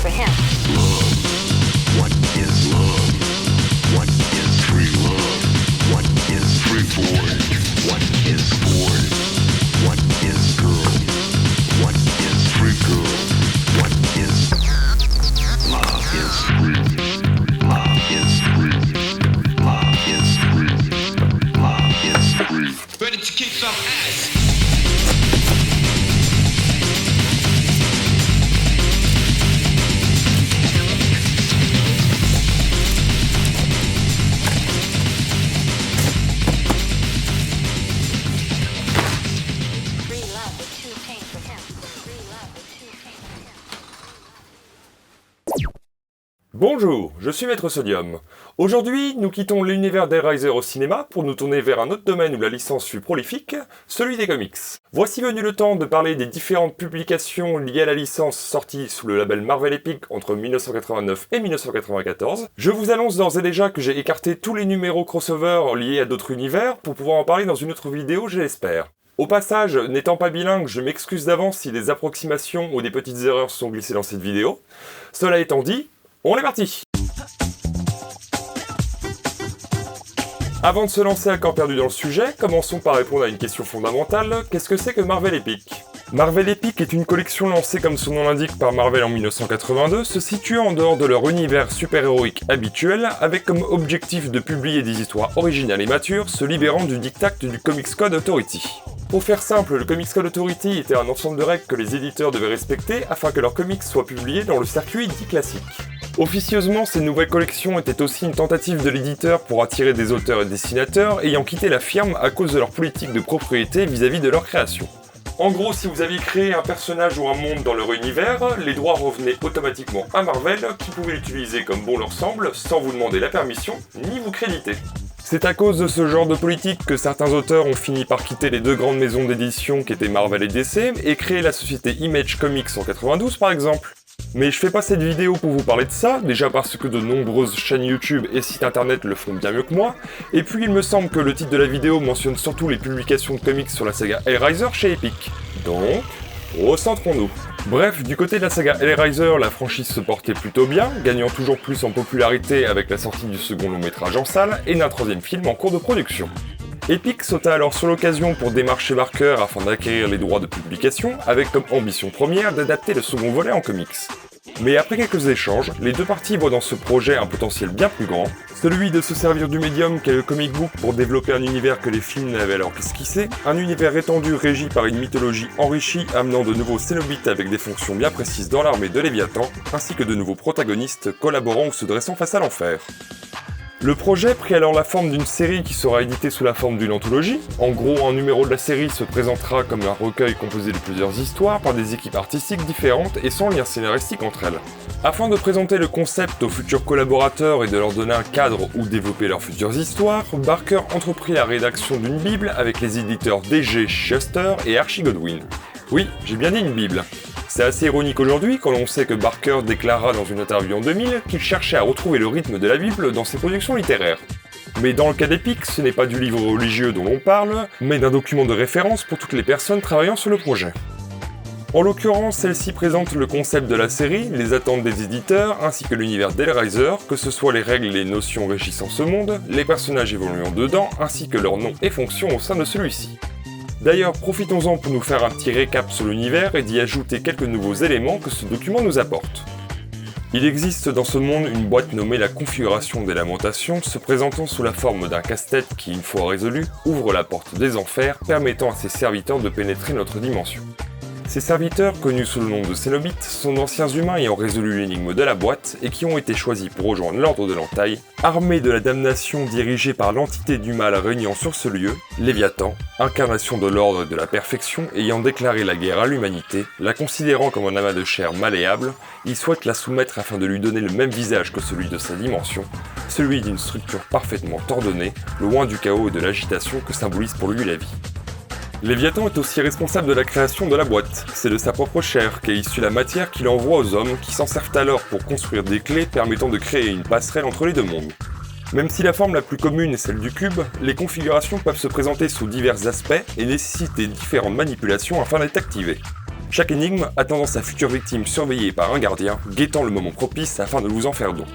for him. What is love? What is free love? What is free boy? What is boy? What is girl? What is free girl? What is love is free. Love is free. Love is free. Love is free. Ready to kick some ass. Free love with two pain for him. Free love with two pain for him. Bonjour, je suis Maître Sodium. Aujourd'hui, nous quittons l'univers d'Hellraiser au cinéma pour nous tourner vers un autre domaine où la licence fut prolifique, celui des comics. Voici venu le temps de parler des différentes publications liées à la licence sorties sous le label Marvel Epic entre 1989 et 1994. Je vous annonce d'ores et déjà que j'ai écarté tous les numéros crossover liés à d'autres univers pour pouvoir en parler dans une autre vidéo, je l'espère. Au passage, n'étant pas bilingue, je m'excuse d'avance si des approximations ou des petites erreurs sont glissées dans cette vidéo. Cela étant dit, on est parti! Avant de se lancer à corps perdu dans le sujet, commençons par répondre à une question fondamentale, qu'est-ce que c'est que Marvel Epic ? Marvel Epic est une collection lancée comme son nom l'indique par Marvel en 1982, se situant en dehors de leur univers super-héroïque habituel, avec comme objectif de publier des histoires originales et matures, se libérant du diktat du Comics Code Authority. Pour faire simple, le Comics Code Authority était un ensemble de règles que les éditeurs devaient respecter afin que leurs comics soient publiés dans le circuit dit classique. Officieusement, ces nouvelles collections étaient aussi une tentative de l'éditeur pour attirer des auteurs et dessinateurs ayant quitté la firme à cause de leur politique de propriété vis-à-vis de leur création. En gros, si vous aviez créé un personnage ou un monde dans leur univers, les droits revenaient automatiquement à Marvel, qui pouvait l'utiliser comme bon leur semble, sans vous demander la permission, ni vous créditer. C'est à cause de ce genre de politique que certains auteurs ont fini par quitter les deux grandes maisons d'édition qui étaient Marvel et DC, et créer la société Image Comics en 92 par exemple. Mais je fais pas cette vidéo pour vous parler de ça, déjà parce que de nombreuses chaînes YouTube et sites internet le font bien mieux que moi, et puis il me semble que le titre de la vidéo mentionne surtout les publications de comics sur la saga Hellraiser chez Epic. Donc, recentrons-nous. Bref, du côté de la saga Hellraiser, la franchise se portait plutôt bien, gagnant toujours plus en popularité avec la sortie du second long métrage en salle et d'un troisième film en cours de production. Epic sauta alors sur l'occasion pour démarcher Barker afin d'acquérir les droits de publication, avec comme ambition première d'adapter le second volet en comics. Mais après quelques échanges, les deux parties voient dans ce projet un potentiel bien plus grand, celui de se servir du médium qu'est le comic book pour développer un univers que les films n'avaient alors qu'esquissé, un univers étendu régi par une mythologie enrichie amenant de nouveaux Cénobites avec des fonctions bien précises dans l'armée de Léviathan, ainsi que de nouveaux protagonistes collaborant ou se dressant face à l'enfer. Le projet prit alors la forme d'une série qui sera éditée sous la forme d'une anthologie. En gros, un numéro de la série se présentera comme un recueil composé de plusieurs histoires par des équipes artistiques différentes et sans lien scénaristique entre elles. Afin de présenter le concept aux futurs collaborateurs et de leur donner un cadre où développer leurs futures histoires, Barker entreprit la rédaction d'une bible avec les éditeurs D.G. Shuster et Archie Goodwin. Oui, j'ai bien dit une bible. C'est assez ironique aujourd'hui quand l'on sait que Barker déclara dans une interview en 2000 qu'il cherchait à retrouver le rythme de la Bible dans ses productions littéraires. Mais dans le cas d'Epic, ce n'est pas du livre religieux dont l'on parle, mais d'un document de référence pour toutes les personnes travaillant sur le projet. En l'occurrence, celle-ci présente le concept de la série, les attentes des éditeurs, ainsi que l'univers d'Hellraiser, que ce soit les règles et les notions régissant ce monde, les personnages évoluant dedans, ainsi que leurs noms et fonctions au sein de celui-ci. D'ailleurs, profitons-en pour nous faire un petit récap sur l'univers et d'y ajouter quelques nouveaux éléments que ce document nous apporte. Il existe dans ce monde une boîte nommée la Configuration des Lamentations, se présentant sous la forme d'un casse-tête qui, une fois résolu, ouvre la porte des enfers, permettant à ses serviteurs de pénétrer notre dimension. Ces serviteurs, connus sous le nom de Cénobites, sont d'anciens humains ayant résolu l'énigme de la boîte et qui ont été choisis pour rejoindre l'Ordre de l'Entaille, armée de la damnation dirigée par l'entité du mal régnant sur ce lieu, Léviathan, incarnation de l'ordre et de la perfection, ayant déclaré la guerre à l'humanité, la considérant comme un amas de chair malléable, il souhaite la soumettre afin de lui donner le même visage que celui de sa dimension, celui d'une structure parfaitement ordonnée, loin du chaos et de l'agitation que symbolise pour lui la vie. Léviathan est aussi responsable de la création de la boîte. C'est de sa propre chair qu'est issue la matière qu'il envoie aux hommes qui s'en servent alors pour construire des clés permettant de créer une passerelle entre les deux mondes. Même si la forme la plus commune est celle du cube, les configurations peuvent se présenter sous divers aspects et nécessiter différentes manipulations afin d'être activées. Chaque énigme attendant sa future victime surveillée par un gardien, guettant le moment propice afin de vous en faire don.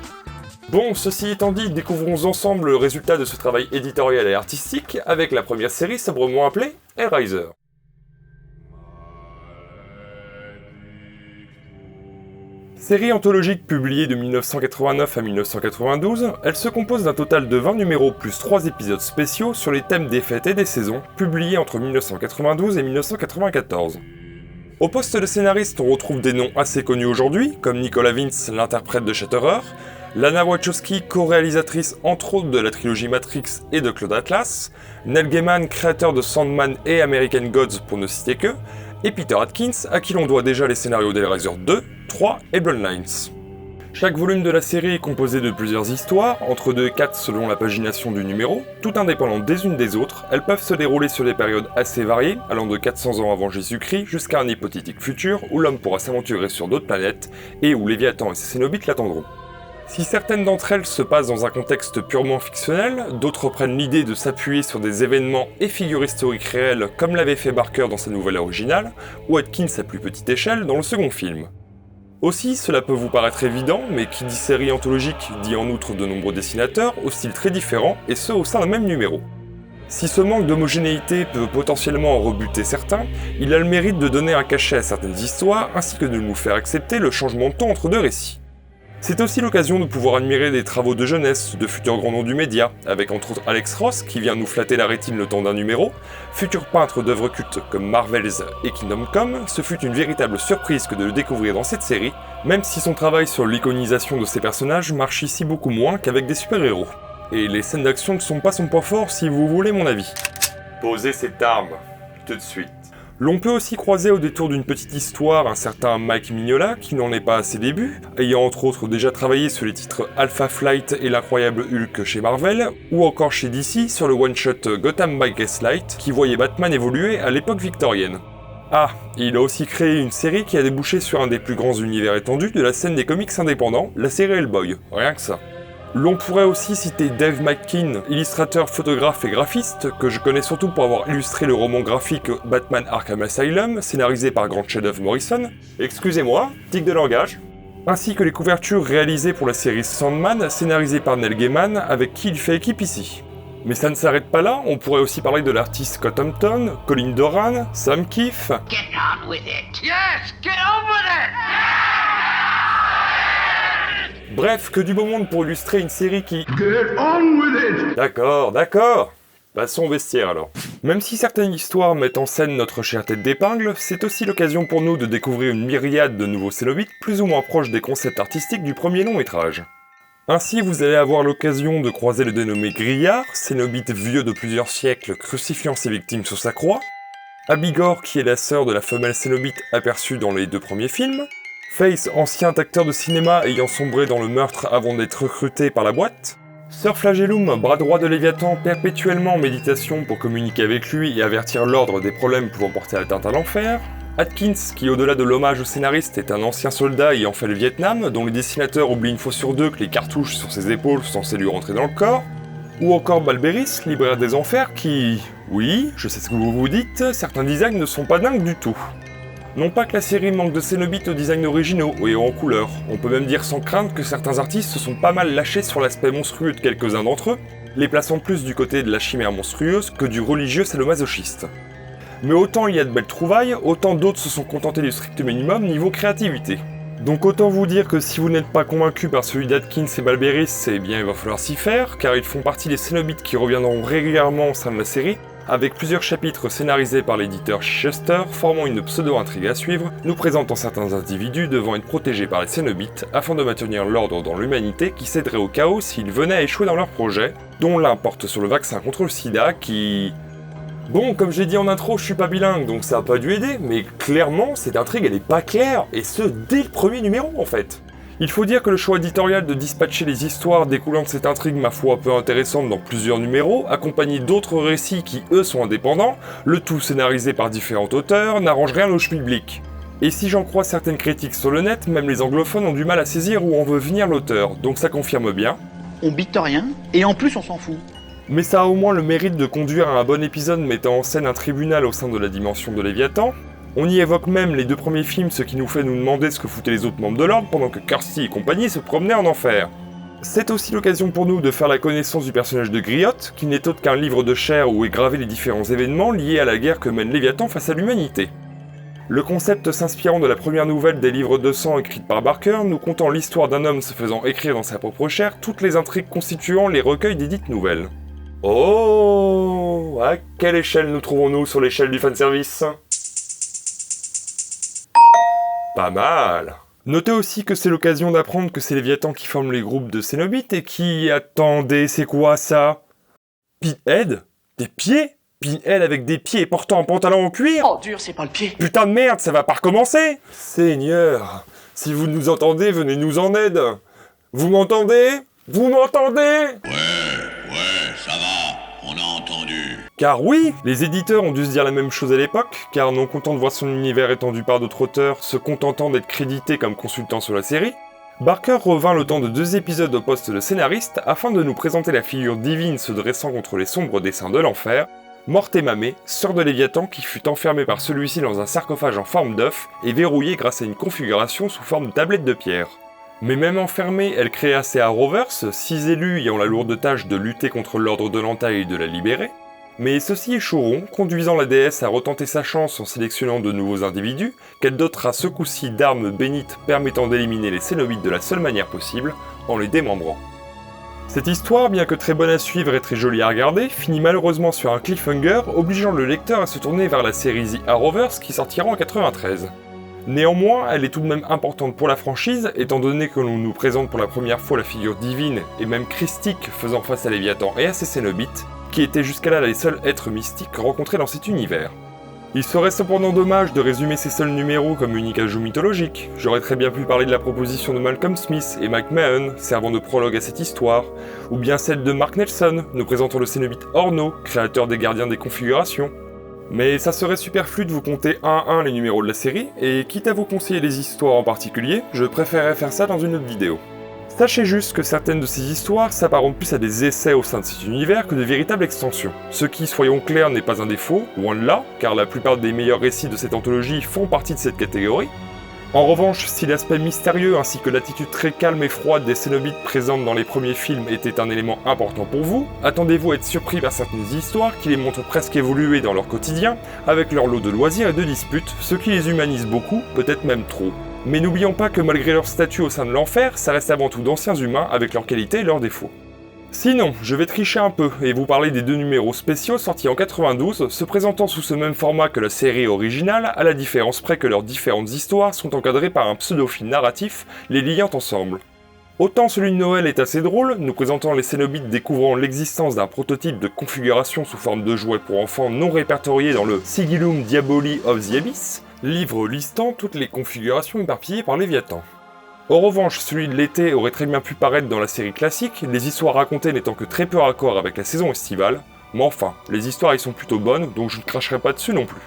Bon, ceci étant dit, découvrons ensemble le résultat de ce travail éditorial et artistique avec la première série sobrement appelée Hellraiser. Série anthologique publiée de 1989 à 1992, elle se compose d'un total de 20 numéros plus 3 épisodes spéciaux sur les thèmes des fêtes et des saisons, publiés entre 1992 et 1994. Au poste de scénariste, on retrouve des noms assez connus aujourd'hui, comme Nicola Vince, l'interprète de Shatterer, Lana Wachowski, co-réalisatrice entre autres de la trilogie Matrix et de Cloud Atlas, Neil Gaiman, créateur de Sandman et American Gods pour ne citer que, et Peter Atkins, à qui l'on doit déjà les scénarios d'Hellraiser 2, 3 et Bloodlines. Chaque volume de la série est composé de plusieurs histoires, entre 2 et 4 selon la pagination du numéro, toutes indépendantes des unes des autres. Elles peuvent se dérouler sur des périodes assez variées, allant de 400 ans avant Jésus-Christ jusqu'à un hypothétique futur où l'homme pourra s'aventurer sur d'autres planètes et où Léviathan et ses Cénobites l'attendront. Si certaines d'entre elles se passent dans un contexte purement fictionnel, d'autres prennent l'idée de s'appuyer sur des événements et figures historiques réelles comme l'avait fait Barker dans sa nouvelle originale, ou Atkins à plus petite échelle dans le second film. Aussi, cela peut vous paraître évident, mais qui dit série anthologique dit en outre de nombreux dessinateurs au style très différent, et ce au sein d'un même numéro. Si ce manque d'homogénéité peut potentiellement en rebuter certains, il a le mérite de donner un cachet à certaines histoires, ainsi que de nous faire accepter le changement de ton entre deux récits. C'est aussi l'occasion de pouvoir admirer des travaux de jeunesse de futurs grands noms du média, avec entre autres Alex Ross qui vient nous flatter la rétine le temps d'un numéro, futur peintre d'œuvres cultes comme Marvels et Kingdom Come, ce fut une véritable surprise que de le découvrir dans cette série, même si son travail sur l'iconisation de ses personnages marche ici beaucoup moins qu'avec des super-héros. Et les scènes d'action ne sont pas son point fort si vous voulez mon avis. Posez cette arme, tout de suite. L'on peut aussi croiser au détour d'une petite histoire un certain Mike Mignola, qui n'en est pas à ses débuts, ayant entre autres déjà travaillé sur les titres Alpha Flight et l'incroyable Hulk chez Marvel, ou encore chez DC sur le one-shot Gotham by Gaslight, qui voyait Batman évoluer à l'époque victorienne. Ah, il a aussi créé une série qui a débouché sur un des plus grands univers étendus de la scène des comics indépendants, la série Hellboy, rien que ça. L'on pourrait aussi citer Dave McKean, illustrateur, photographe et graphiste, que je connais surtout pour avoir illustré le roman graphique Batman Arkham Asylum, scénarisé par Grant Shadowf Morrison, excusez-moi, tic de langage, ainsi que les couvertures réalisées pour la série Sandman, scénarisée par Neil Gaiman, avec qui il fait équipe ici. Mais ça ne s'arrête pas là, on pourrait aussi parler de l'artiste Scott Hampton, Colin Doran, Sam Keefe... Get on with it! Yes! Get on with it! Bref, que du beau monde pour illustrer une série qui... Get on with it! D'accord. Passons au vestiaire alors. Même si certaines histoires mettent en scène notre chère tête d'épingle, c'est aussi l'occasion pour nous de découvrir une myriade de nouveaux Cénobites plus ou moins proches des concepts artistiques du premier long métrage. Ainsi, vous allez avoir l'occasion de croiser le dénommé Grillard, Cénobite vieux de plusieurs siècles crucifiant ses victimes sur sa croix, Abigor qui est la sœur de la femelle Cénobite aperçue dans les 2 premiers films, Face, ancien acteur de cinéma ayant sombré dans le meurtre avant d'être recruté par la boîte, Sir Flagellum, bras droit de Léviathan perpétuellement en méditation pour communiquer avec lui et avertir l'ordre des problèmes pouvant porter atteinte à l'enfer, Atkins, qui au-delà de l'hommage au scénariste est un ancien soldat ayant fait le Vietnam, dont les dessinateurs oublient une fois sur 2 que les cartouches sur ses épaules sont censées lui rentrer dans le corps, ou encore Balberis, libraire des enfers, qui... Oui, je sais ce que vous vous dites, certains designs ne sont pas dingues du tout. Non pas que la série manque de Cénobites aux designs originaux et en couleur, on peut même dire sans crainte que certains artistes se sont pas mal lâchés sur l'aspect monstrueux de quelques-uns d'entre eux, les plaçant plus du côté de la chimère monstrueuse que du religieux sadomasochiste. Mais autant il y a de belles trouvailles, autant d'autres se sont contentés du strict minimum niveau créativité. Donc autant vous dire que si vous n'êtes pas convaincu par celui d'Atkins et Balberis, eh bien il va falloir s'y faire, car ils font partie des Cénobites qui reviendront régulièrement au sein de la série, avec plusieurs chapitres scénarisés par l'éditeur Chichester, formant une pseudo-intrigue à suivre, nous présentant certains individus devant être protégés par les Cénobites afin de maintenir l'ordre dans l'humanité qui céderait au chaos s'ils venaient à échouer dans leur projet, dont l'un porte sur le vaccin contre le sida qui... Bon, comme j'ai dit en intro, je suis pas bilingue, donc ça a pas dû aider, mais clairement, cette intrigue elle est pas claire, et ce, dès le premier numéro en fait. Il faut dire que le choix éditorial de dispatcher les histoires découlant de cette intrigue ma foi peu intéressante dans plusieurs numéros, accompagnés d'autres récits qui eux sont indépendants, le tout scénarisé par différents auteurs, n'arrange rien au public. Et si j'en crois certaines critiques sur le net, même les anglophones ont du mal à saisir où en veut venir l'auteur, donc ça confirme bien. On bite rien, et en plus on s'en fout. Mais ça a au moins le mérite de conduire à un bon épisode mettant en scène un tribunal au sein de la dimension de Léviathan, On y évoque même les 2 premiers films, ce qui nous fait nous demander ce que foutaient les autres membres de l'ordre pendant que Kirsty et compagnie se promenaient en enfer. C'est aussi l'occasion pour nous de faire la connaissance du personnage de Griot, qui n'est autre qu'un livre de chair où est gravé les différents événements liés à la guerre que mène Léviathan face à l'humanité. Le concept s'inspirant de la première nouvelle des livres de sang écrite par Barker, nous contant l'histoire d'un homme se faisant écrire dans sa propre chair toutes les intrigues constituant les recueils des dites nouvelles. Oh, à quelle échelle nous trouvons-nous sur l'échelle du fanservice ? Pas mal. Notez aussi que c'est l'occasion d'apprendre que c'est Léviathan qui forme les groupes de Cénobites et qui... Attendez, c'est quoi ça ? Pinhead ? Des pieds ? Pinhead avec des pieds portant un pantalon en cuir ? Oh, dur, c'est pas le pied. Putain de merde, ça va pas recommencer ! Seigneur, si vous nous entendez, venez nous en aide. Vous m'entendez ? Vous m'entendez ? Ouais, ça va, on a entendu. Car oui, les éditeurs ont dû se dire la même chose à l'époque, car non content de voir son univers étendu par d'autres auteurs, se contentant d'être crédité comme consultant sur la série, Barker revint le temps de 2 épisodes au poste de scénariste afin de nous présenter la figure divine se dressant contre les sombres desseins de l'enfer, Mortemamé, sœur de Léviathan qui fut enfermée par celui-ci dans un sarcophage en forme d'œuf et verrouillée grâce à une configuration sous forme de tablette de pierre. Mais même enfermée, elle créa ses Arrowverse, 6 élus ayant la lourde tâche de lutter contre l'ordre de l'entaille et de la libérer, mais ceux-ci échoueront, conduisant la déesse à retenter sa chance en sélectionnant de nouveaux individus, qu'elle dotera ce coup-ci d'armes bénites permettant d'éliminer les Cénobites de la seule manière possible, en les démembrant. Cette histoire, bien que très bonne à suivre et très jolie à regarder, finit malheureusement sur un cliffhanger, obligeant le lecteur à se tourner vers la série The Arrowverse qui sortira en 93. Néanmoins, elle est tout de même importante pour la franchise, étant donné que l'on nous présente pour la première fois la figure divine, et même christique, faisant face à Léviathan et à ses Cénobites, qui étaient jusqu'à là les seuls êtres mystiques rencontrés dans cet univers. Il serait cependant dommage de résumer ces seuls numéros comme unique ajout mythologique. J'aurais très bien pu parler de la proposition de Malcolm Smith et Mike Mahon, servant de prologue à cette histoire, ou bien celle de Mark Nelson, nous présentant le Cénobite Orno, créateur des Gardiens des Configurations. Mais ça serait superflu de vous compter un à un les numéros de la série, et quitte à vous conseiller les histoires en particulier, je préférerais faire ça dans une autre vidéo. Sachez juste que certaines de ces histoires s'apparentent plus à des essais au sein de cet univers que de véritables extensions. Ce qui, soyons clairs, n'est pas un défaut, loin de là, car la plupart des meilleurs récits de cette anthologie font partie de cette catégorie. En revanche, si l'aspect mystérieux ainsi que l'attitude très calme et froide des Cénobites présentes dans les premiers films était un élément important pour vous, attendez-vous à être surpris par certaines histoires qui les montrent presque évoluer dans leur quotidien, avec leur lot de loisirs et de disputes, ce qui les humanise beaucoup, peut-être même trop. Mais n'oublions pas que malgré leur statut au sein de l'enfer, ça reste avant tout d'anciens humains avec leurs qualités et leurs défauts. Sinon, je vais tricher un peu et vous parler des 2 numéros spéciaux sortis en 92, se présentant sous ce même format que la série originale, à la différence près que leurs différentes histoires sont encadrées par un pseudo-fil narratif les liant ensemble. Autant celui de Noël est assez drôle, nous présentant les Cénobites découvrant l'existence d'un prototype de configuration sous forme de jouet pour enfants non répertorié dans le Sigillum Diaboli of the Abyss, livre listant toutes les configurations éparpillées par Léviathan. En revanche, celui de l'été aurait très bien pu paraître dans la série classique, les histoires racontées n'étant que très peu raccord avec la saison estivale, mais enfin, les histoires y sont plutôt bonnes, donc je ne cracherai pas dessus non plus.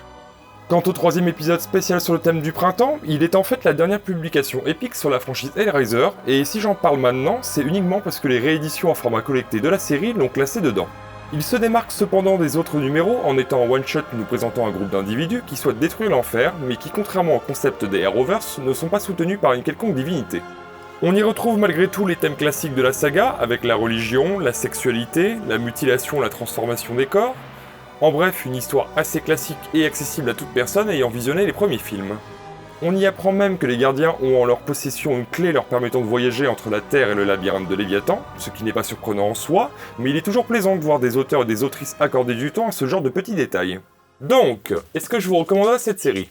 Quant au 3e épisode spécial sur le thème du printemps, il est en fait la dernière publication épique sur la franchise Hellraiser, et si j'en parle maintenant, c'est uniquement parce que les rééditions en format collecté de la série l'ont classé dedans. Il se démarque cependant des autres numéros en étant un one-shot nous présentant un groupe d'individus qui souhaitent détruire l'enfer, mais qui contrairement au concept des Arrowverse, ne sont pas soutenus par une quelconque divinité. On y retrouve malgré tout les thèmes classiques de la saga, avec la religion, la sexualité, la mutilation, la transformation des corps. En bref, une histoire assez classique et accessible à toute personne ayant visionné les premiers films. On y apprend même que les gardiens ont en leur possession une clé leur permettant de voyager entre la Terre et le labyrinthe de Léviathan, ce qui n'est pas surprenant en soi, mais il est toujours plaisant de voir des auteurs et des autrices accorder du temps à ce genre de petits détails. Donc, est-ce que je vous recommanderais cette série ?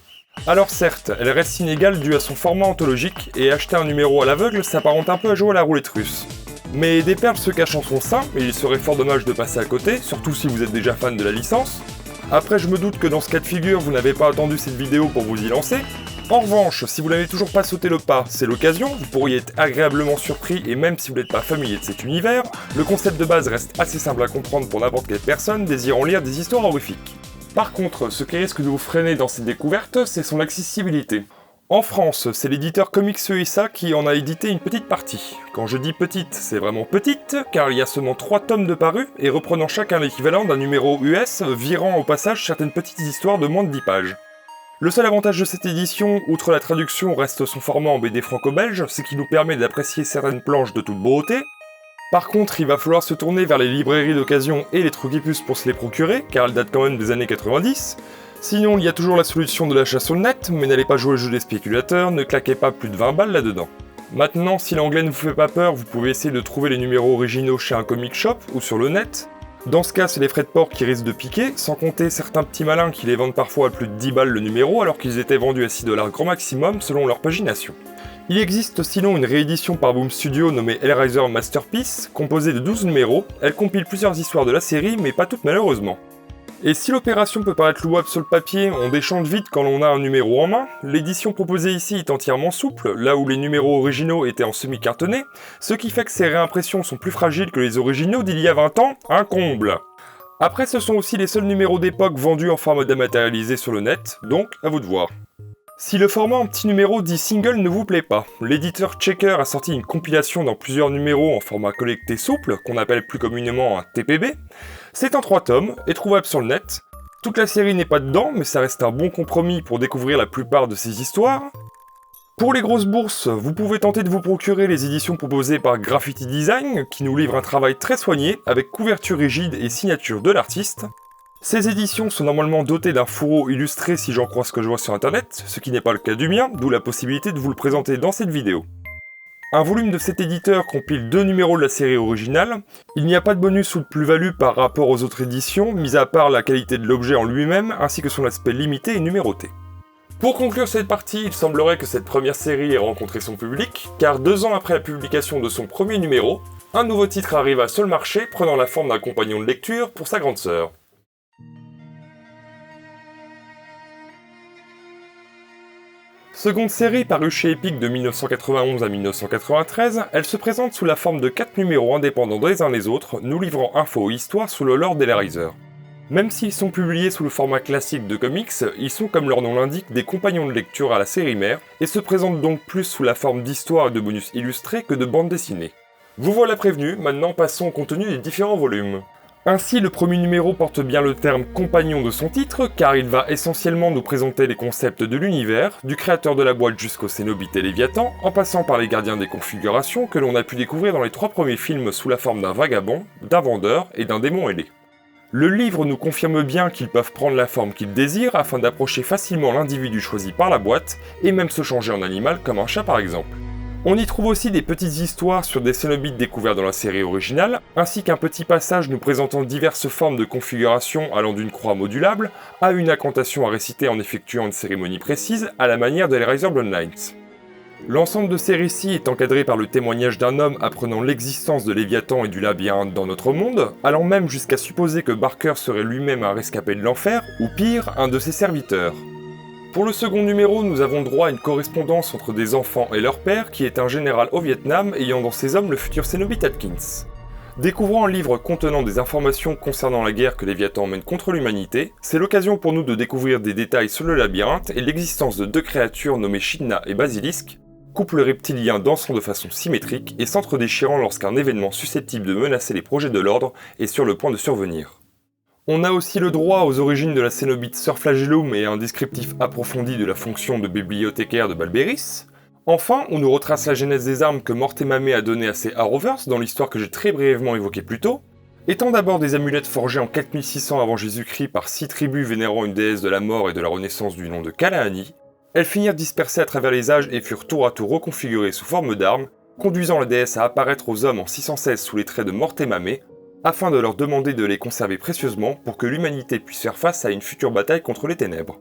Alors certes, elle reste inégale due à son format anthologique, et acheter un numéro à l'aveugle s'apparente un peu à jouer à la roulette russe. Mais des perles se cachent en son sein, et il serait fort dommage de passer à côté, surtout si vous êtes déjà fan de la licence. Après, je me doute que dans ce cas de figure, vous n'avez pas attendu cette vidéo pour vous y lancer. En revanche, si vous n'avez toujours pas sauté le pas, c'est l'occasion, vous pourriez être agréablement surpris et même si vous n'êtes pas familier de cet univers, le concept de base reste assez simple à comprendre pour n'importe quelle personne désirant lire des histoires horrifiques. Par contre, ce qui risque de vous freiner dans cette découverte, c'est son accessibilité. En France, c'est l'éditeur Comics USA qui en a édité une petite partie. Quand je dis petite, c'est vraiment petite, car il y a seulement 3 tomes de parus et reprenant chacun l'équivalent d'un numéro US, virant au passage certaines petites histoires de moins de 10 pages. Le seul avantage de cette édition, outre la traduction, reste son format en BD franco-belge, ce qui nous permet d'apprécier certaines planches de toute beauté. Par contre, il va falloir se tourner vers les librairies d'occasion et les truquipus pour se les procurer, car elles datent quand même des années 90. Sinon, il y a toujours la solution de l'achat sur le net, mais n'allez pas jouer au jeu des spéculateurs, ne claquez pas plus de 20 balles là-dedans. Maintenant, si l'anglais ne vous fait pas peur, vous pouvez essayer de trouver les numéros originaux chez un comic shop ou sur le net. Dans ce cas, c'est les frais de port qui risquent de piquer, sans compter certains petits malins qui les vendent parfois à plus de 10 balles le numéro alors qu'ils étaient vendus à 6$ grand maximum selon leur pagination. Il existe sinon une réédition par Boom Studio nommée Hellraiser Masterpiece, composée de 12 numéros. Elle compile plusieurs histoires de la série, mais pas toutes malheureusement. Et si l'opération peut paraître louable sur le papier, on déchante vite quand l'on a un numéro en main. L'édition proposée ici est entièrement souple, là où les numéros originaux étaient en semi-cartonné, ce qui fait que ces réimpressions sont plus fragiles que les originaux d'il y a 20 ans, un comble. Après, ce sont aussi les seuls numéros d'époque vendus en format dématérialisé sur le net, donc à vous de voir. Si le format en petit numéro dit single ne vous plaît pas, l'éditeur Checker a sorti une compilation dans plusieurs numéros en format collecté souple, qu'on appelle plus communément un TPB. C'est en 3 tomes, et trouvable sur le net. Toute la série n'est pas dedans, mais ça reste un bon compromis pour découvrir la plupart de ces histoires. Pour les grosses bourses, vous pouvez tenter de vous procurer les éditions proposées par Graffiti Design, qui nous livrent un travail très soigné, avec couverture rigide et signature de l'artiste. Ces éditions sont normalement dotées d'un fourreau illustré si j'en crois ce que je vois sur internet, ce qui n'est pas le cas du mien, d'où la possibilité de vous le présenter dans cette vidéo. Un volume de cet éditeur compile 2 numéros de la série originale. Il n'y a pas de bonus ou de plus-value par rapport aux autres éditions, mis à part la qualité de l'objet en lui-même, ainsi que son aspect limité et numéroté. Pour conclure cette partie, il semblerait que cette première série ait rencontré son public, car 2 ans après la publication de son premier numéro, un nouveau titre arriva sur le marché prenant la forme d'un compagnon de lecture pour sa grande sœur. Seconde série parue chez Epic de 1991 à 1993, elle se présente sous la forme de 4 numéros indépendants les uns les autres, nous livrant infos et histoires sous le lore d'Hellraiser. Même s'ils sont publiés sous le format classique de comics, ils sont comme leur nom l'indique des compagnons de lecture à la série mère, et se présentent donc plus sous la forme d'histoires et de bonus illustrés que de bandes dessinées. Vous voilà prévenu, maintenant passons au contenu des différents volumes. Ainsi, le premier numéro porte bien le terme « compagnon » de son titre, car il va essentiellement nous présenter les concepts de l'univers, du créateur de la boîte jusqu'au Cénobite et Léviathan, en passant par les gardiens des configurations que l'on a pu découvrir dans les 3 premiers films sous la forme d'un vagabond, d'un vendeur et d'un démon ailé. Le livre nous confirme bien qu'ils peuvent prendre la forme qu'ils désirent afin d'approcher facilement l'individu choisi par la boîte, et même se changer en animal comme un chat par exemple. On y trouve aussi des petites histoires sur des Cénobites découverts dans la série originale, ainsi qu'un petit passage nous présentant diverses formes de configuration allant d'une croix modulable à une incantation à réciter en effectuant une cérémonie précise à la manière de Hellraiser Bloodlines. L'ensemble de ces récits est encadré par le témoignage d'un homme apprenant l'existence de Léviathan et du labyrinthe dans notre monde, allant même jusqu'à supposer que Barker serait lui-même un rescapé de l'enfer, ou pire, un de ses serviteurs. Pour le second numéro, nous avons droit à une correspondance entre des enfants et leur père, qui est un général au Vietnam ayant dans ses hommes le futur Cénobite Atkins. Découvrant un livre contenant des informations concernant la guerre que Léviathan mène contre l'humanité, c'est l'occasion pour nous de découvrir des détails sur le labyrinthe et l'existence de 2 créatures nommées Shidna et Basilisk, couple reptilien dansant de façon symétrique et s'entre-déchirant lorsqu'un événement susceptible de menacer les projets de l'ordre est sur le point de survenir. On a aussi le droit aux origines de la Cénobite Sœur Flagellum et un descriptif approfondi de la fonction de bibliothécaire de Balbéris. Enfin, on nous retrace la genèse des armes que Mortemame a données à ses Arrowverse dans l'histoire que j'ai très brièvement évoquée plus tôt. Étant d'abord des amulettes forgées en 4600 avant Jésus-Christ par 6 tribus vénérant une déesse de la mort et de la renaissance du nom de Kalaani, elles finirent dispersées à travers les âges et furent tour à tour reconfigurées sous forme d'armes, conduisant la déesse à apparaître aux hommes en 616 sous les traits de Mortemame, afin de leur demander de les conserver précieusement pour que l'humanité puisse faire face à une future bataille contre les ténèbres.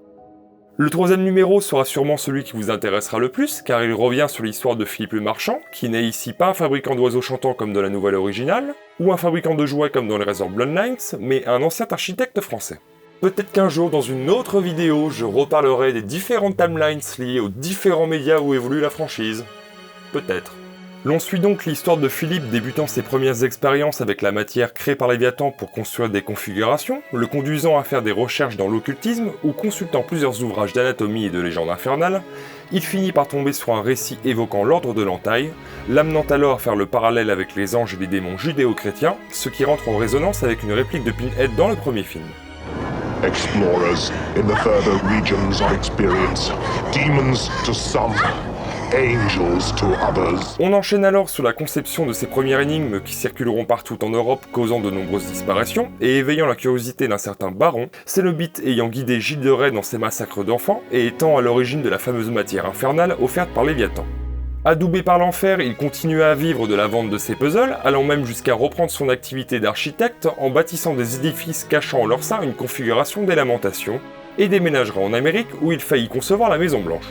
Le troisième numéro sera sûrement celui qui vous intéressera le plus, car il revient sur l'histoire de Philippe le Marchand, qui n'est ici pas un fabricant d'oiseaux chantants comme dans la nouvelle originale, ou un fabricant de jouets comme dans les Hellraiser Bloodlines, mais un ancien architecte français. Peut-être qu'un jour, dans une autre vidéo, je reparlerai des différentes timelines liées aux différents médias où évolue la franchise. Peut-être. L'on suit donc l'histoire de Philippe débutant ses premières expériences avec la matière créée par Léviathan pour construire des configurations, le conduisant à faire des recherches dans l'occultisme ou consultant plusieurs ouvrages d'anatomie et de légende infernale. Il finit par tomber sur un récit évoquant l'ordre de l'entaille, l'amenant alors à faire le parallèle avec les anges et les démons judéo-chrétiens, ce qui rentre en résonance avec une réplique de Pinhead dans le premier film. Explorers in the further regions of experience, demons to some, angels to others. On enchaîne alors sur la conception de ces premières énigmes qui circuleront partout en Europe, causant de nombreuses disparitions et éveillant la curiosité d'un certain baron, Cénobite ayant guidé Gilles de Rais dans ses massacres d'enfants et étant à l'origine de la fameuse matière infernale offerte par Léviathan. Adoubé par l'enfer, il continue à vivre de la vente de ses puzzles, allant même jusqu'à reprendre son activité d'architecte en bâtissant des édifices cachant en leur sein une configuration des lamentations, et déménagera en Amérique où il faillit concevoir la Maison Blanche.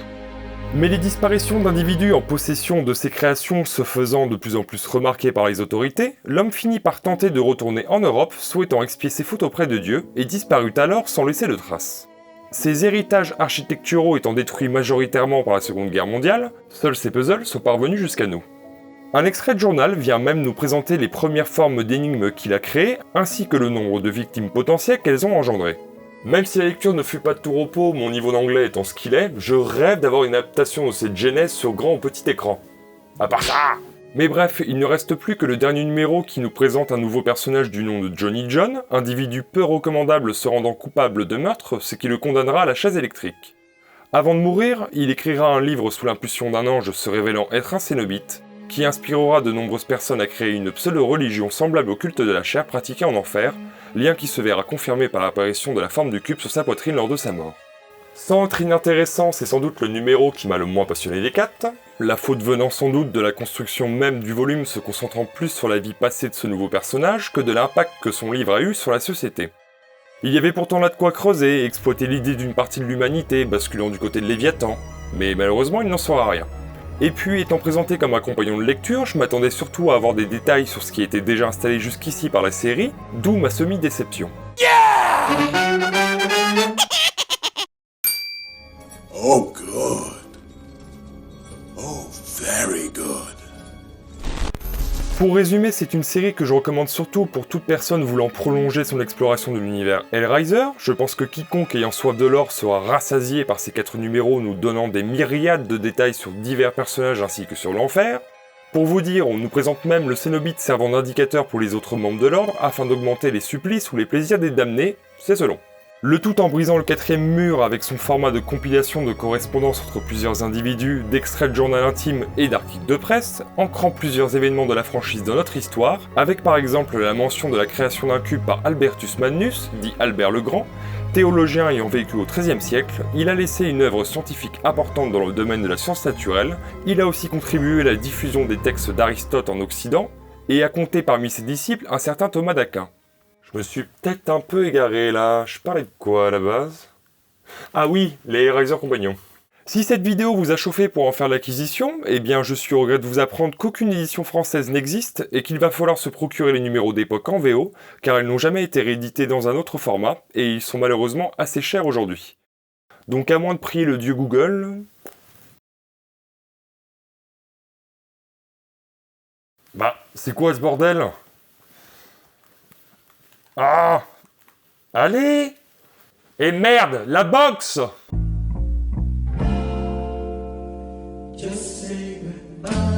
Mais les disparitions d'individus en possession de ses créations se faisant de plus en plus remarquées par les autorités, l'homme finit par tenter de retourner en Europe, souhaitant expier ses fautes auprès de Dieu, et disparut alors sans laisser de traces. Ses héritages architecturaux étant détruits majoritairement par la Seconde Guerre mondiale, seuls ces puzzles sont parvenus jusqu'à nous. Un extrait de journal vient même nous présenter les premières formes d'énigmes qu'il a créées, ainsi que le nombre de victimes potentielles qu'elles ont engendrées. Même si la lecture ne fut pas de tout repos, mon niveau d'anglais étant ce qu'il est, je rêve d'avoir une adaptation de cette genèse sur grand ou petit écran. À part ça! Mais bref, il ne reste plus que le dernier numéro qui nous présente un nouveau personnage du nom de Johnny John, individu peu recommandable se rendant coupable de meurtre, ce qui le condamnera à la chaise électrique. Avant de mourir, il écrira un livre sous l'impulsion d'un ange se révélant être un cénobite, qui inspirera de nombreuses personnes à créer une pseudo-religion semblable au culte de la chair pratiqué en enfer, lien qui se verra confirmé par l'apparition de la forme du cube sur sa poitrine lors de sa mort. Sans être inintéressant, c'est sans doute le numéro qui m'a le moins passionné des 4, la faute venant sans doute de la construction même du volume se concentrant plus sur la vie passée de ce nouveau personnage que de l'impact que son livre a eu sur la société. Il y avait pourtant là de quoi creuser et exploiter l'idée d'une partie de l'humanité basculant du côté de Léviathan, mais malheureusement il n'en saura rien. Et puis, étant présenté comme un compagnon de lecture, je m'attendais surtout à avoir des détails sur ce qui était déjà installé jusqu'ici par la série, d'où ma semi-déception. Oh, good. Oh, very good. Pour résumer, c'est une série que je recommande surtout pour toute personne voulant prolonger son exploration de l'univers Hellraiser. Je pense que quiconque ayant soif de lore sera rassasié par ces 4 numéros nous donnant des myriades de détails sur divers personnages ainsi que sur l'enfer. Pour vous dire, on nous présente même le Cénobite servant d'indicateur pour les autres membres de l'ordre afin d'augmenter les supplices ou les plaisirs des damnés, c'est selon. Le tout en brisant le 4ème mur avec son format de compilation de correspondances entre plusieurs individus, d'extraits de journal intime et d'articles de presse, ancrant plusieurs événements de la franchise dans notre histoire, avec par exemple la mention de la création d'un cube par Albertus Magnus, dit Albert le Grand, théologien ayant vécu au XIIIe siècle, il a laissé une œuvre scientifique importante dans le domaine de la science naturelle, il a aussi contribué à la diffusion des textes d'Aristote en Occident, et a compté parmi ses disciples un certain Thomas d'Aquin. Je me suis peut-être un peu égaré là, je parlais de quoi à la base? Ah oui, les Hellraiser compagnons. Si cette vidéo vous a chauffé pour en faire l'acquisition, eh bien je suis au regret de vous apprendre qu'aucune édition française n'existe et qu'il va falloir se procurer les numéros d'époque en VO, car ils n'ont jamais été réédités dans un autre format, et ils sont malheureusement assez chers aujourd'hui. Donc à moins de prier le dieu Google... Bah, c'est quoi ce bordel? Ah! Allez! Et merde, la boxe! Just say goodbye.